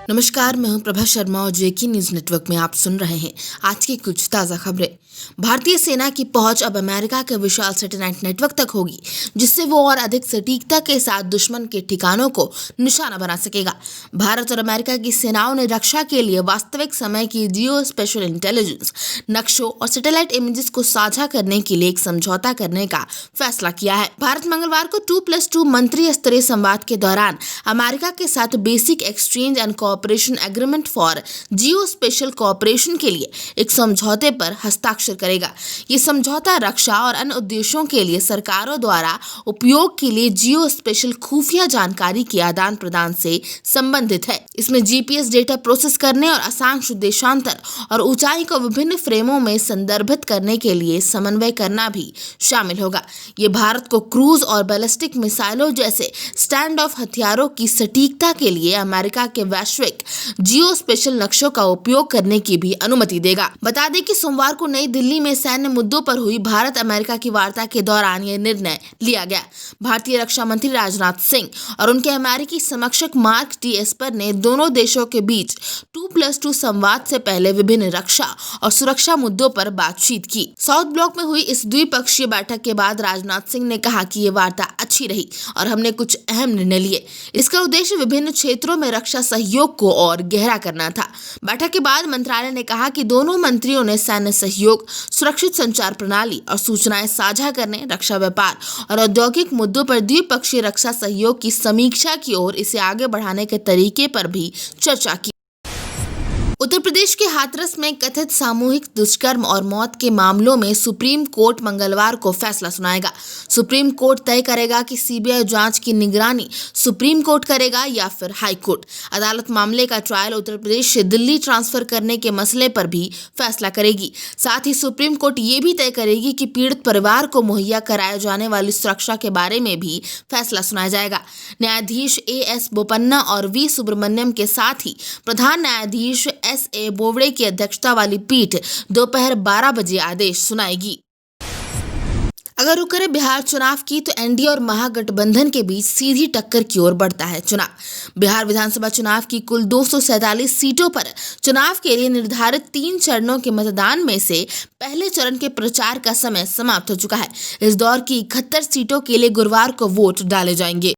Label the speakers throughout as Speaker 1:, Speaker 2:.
Speaker 1: नमस्कार, मैं हूं प्रभा शर्मा और जेके न्यूज नेटवर्क में आप सुन रहे हैं आज की कुछ ताज़ा खबरें। भारतीय सेना की पहुंच अब अमेरिका के विशाल सैटेलाइट नेटवर्क तक होगी, जिससे वो और अधिक सटीकता के साथ दुश्मन के ठिकानों को निशाना बना सकेगा। भारत और अमेरिका की सेनाओं ने रक्षा के लिए वास्तविक समय की जियो स्पेशल इंटेलिजेंस नक्शों और सैटेलाइट इमेजेस को साझा करने के लिए एक समझौता करने का फैसला किया है। भारत मंगलवार को 2+2 मंत्री स्तरीय संवाद के दौरान अमेरिका के साथ basic exchange and cooperation agreement for Jio special cooperation के लिए एक समझौते पर हस्ताक्षर करेगा। ये समझौता रक्षा और अन्य उद्देश्यों के लिए सरकारों द्वारा उपयोग के लिए जियो स्पेशल खुफिया जानकारी के आदान प्रदान से संबंधित है। इसमें जीपीएस डेटा प्रोसेस करने और अक्षांश देशांतर और ऊंचाई को विभिन्न फ्रेमों में संदर्भित करने के लिए समन्वय करना भी शामिल होगा। ये भारत को क्रूज और बैलिस्टिक मिसाइलों जैसे स्टैंड ऑफ हथियारों की सटीकता के लिए अमेरिका के वैश्विक जियो स्पेशल नक्शों का उपयोग करने की भी अनुमति देगा। बता दें कि सोमवार को नई दिल्ली में सैन्य मुद्दों पर हुई भारत अमेरिका की वार्ता के दौरान यह निर्णय लिया गया। भारतीय रक्षा मंत्री राजनाथ सिंह और उनके अमेरिकी समकक्ष मार्क टी एस्पर ने दोनों देशों के बीच 2+2 संवाद से पहले विभिन्न रक्षा और सुरक्षा मुद्दों पर बातचीत की। साउथ ब्लॉक में हुई इस द्विपक्षीय बैठक के बाद राजनाथ सिंह ने कहा कि ये वार्ता अच्छी रही और हमने कुछ अहम निर्णय लिए। इसका उद्देश्य विभिन्न क्षेत्रों में रक्षा सहयोग को और गहरा करना था। बैठक के बाद मंत्रालय ने कहा कि दोनों मंत्रियों ने सैन्य सहयोग, सुरक्षित संचार प्रणाली और सूचनाएं साझा करने, रक्षा व्यापार और औद्योगिक मुद्दों पर द्विपक्षीय रक्षा सहयोग की समीक्षा की और इसे आगे बढ़ाने के तरीके पर भी चर्चा की। उत्तर प्रदेश के हाथरस में कथित सामूहिक दुष्कर्म और मौत के मामलों में सुप्रीम कोर्ट मंगलवार को फैसला सुनाएगा। सुप्रीम कोर्ट तय करेगा कि सीबीआई जांच की निगरानी सुप्रीम कोर्ट करेगा या फिर हाई कोर्ट। अदालत मामले का ट्रायल उत्तर प्रदेश से दिल्ली ट्रांसफर करने के मसले पर भी फैसला करेगी। साथ ही सुप्रीम कोर्ट ये भी तय करेगी कि पीड़ित परिवार को मुहैया कराए जाने वाली सुरक्षा के बारे में भी फैसला सुनाया जाएगा। न्यायाधीश एएस बोपन्ना और वी सुब्रमण्यम के साथ ही प्रधान न्यायाधीश एसए बोबड़े की अध्यक्षता वाली पीठ दोपहर 12 बजे आदेश सुनाएगी। अगर रुक करे बिहार चुनाव की तो एनडीए और महागठबंधन के बीच सीधी टक्कर की ओर बढ़ता है चुनाव। बिहार विधानसभा चुनाव की कुल 247 सीटों पर चुनाव के लिए निर्धारित 3 चरणों के मतदान में से पहले चरण के प्रचार का समय समाप्त हो चुका है। इस दौर की 71 सीटों के लिए गुरुवार को वोट डाले जाएंगे।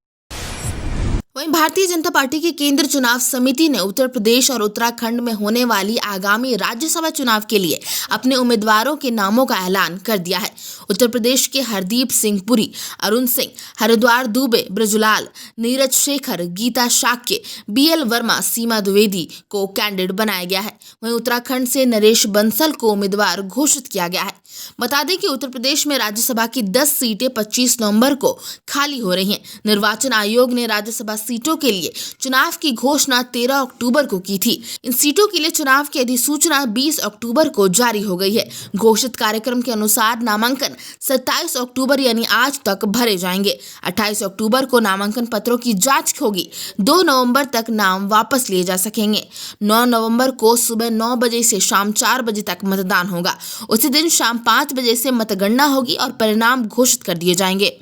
Speaker 1: वहीं भारतीय जनता पार्टी की केंद्रीय चुनाव समिति ने उत्तर प्रदेश और उत्तराखंड में होने वाली आगामी राज्यसभा चुनाव के लिए अपने उम्मीदवारों के नामों का ऐलान कर दिया है। उत्तर प्रदेश के हरदीप सिंह पुरी, अरुण सिंह, हरिद्वार दुबे, ब्रजलाल, नीरज शेखर, गीता शाक्य, बीएल वर्मा, सीमा द्विवेदी को कैंडिडेट बनाया गया है। वहीं उत्तराखंड से नरेश बंसल को उम्मीदवार घोषित किया गया है। बता दें कि उत्तर प्रदेश में राज्यसभा की 10 सीटें 25 नवंबर को खाली हो रही हैं। निर्वाचन आयोग ने राज्यसभा सीटों के लिए चुनाव की घोषणा 13 अक्टूबर को की थी। इन सीटों के लिए चुनाव की अधिसूचना 20 अक्टूबर को जारी हो गई है। घोषित कार्यक्रम के अनुसार नामांकन 27 अक्टूबर यानी आज तक भरे जाएंगे। 28 अक्टूबर को नामांकन पत्रों की जांच होगी। 2 नवंबर तक नाम वापस लिए जा सकेंगे। 9 नवंबर को सुबह 9 बजे से शाम 4 बजे तक मतदान होगा। उसी दिन शाम 5 बजे से मतगणना होगी और परिणाम घोषित कर दिए जाएंगे।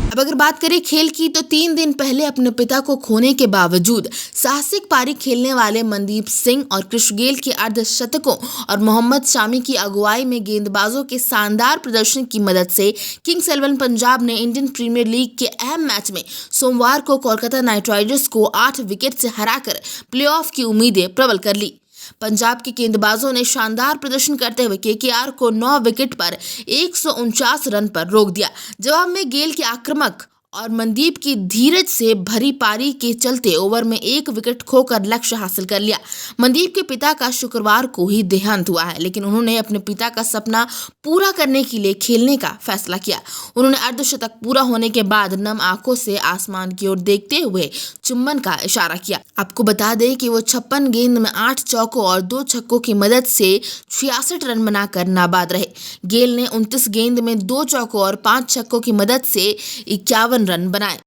Speaker 1: अब अगर बात करें खेल की तो 3 दिन पहले अपने पिता को खोने के बावजूद साहसिक पारी खेलने वाले मनदीप सिंह और कृष गेल के अर्धशतकों और मोहम्मद शामी की अगुवाई में गेंदबाजों के शानदार प्रदर्शन की मदद से किंग्स 11 पंजाब ने इंडियन प्रीमियर लीग के अहम मैच में सोमवार को कोलकाता नाइट राइडर्स को 8 विकेट से हराकर प्लेऑफ की उम्मीदें प्रबल कर ली। पंजाब के गेंदबाजों ने शानदार प्रदर्शन करते हुए केकेआर को 9 विकेट पर 149 रन पर रोक दिया। जवाब में गेल के आक्रामक और मनदीप की धीरज से भरी पारी के चलते ओवर में 1 विकेट खोकर लक्ष्य हासिल कर लिया। मनदीप के पिता का शुक्रवार को ही देहांत हुआ है, लेकिन उन्होंने अपने पिता का सपना पूरा करने के लिए खेलने का फैसला किया। उन्होंने अर्धशतक पूरा होने के बाद नम आंखों से आसमान की ओर देखते हुए चुम्बन का इशारा किया। आपको बता दें कि वो 56 गेंद में 8 चौकों और 2 छक्कों की मदद से 66 रन बनाकर नाबाद रहे। गेल ने 29 गेंद में 2 चौकों और 5 छक्कों की मदद से 51 रन बनाए।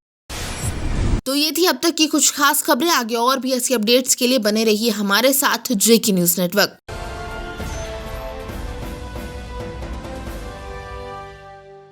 Speaker 1: तो ये थी अब तक की कुछ खास खबरें। आगे और भी ऐसी अपडेट्स के लिए बने रहिए हमारे साथ जेके न्यूज नेटवर्क।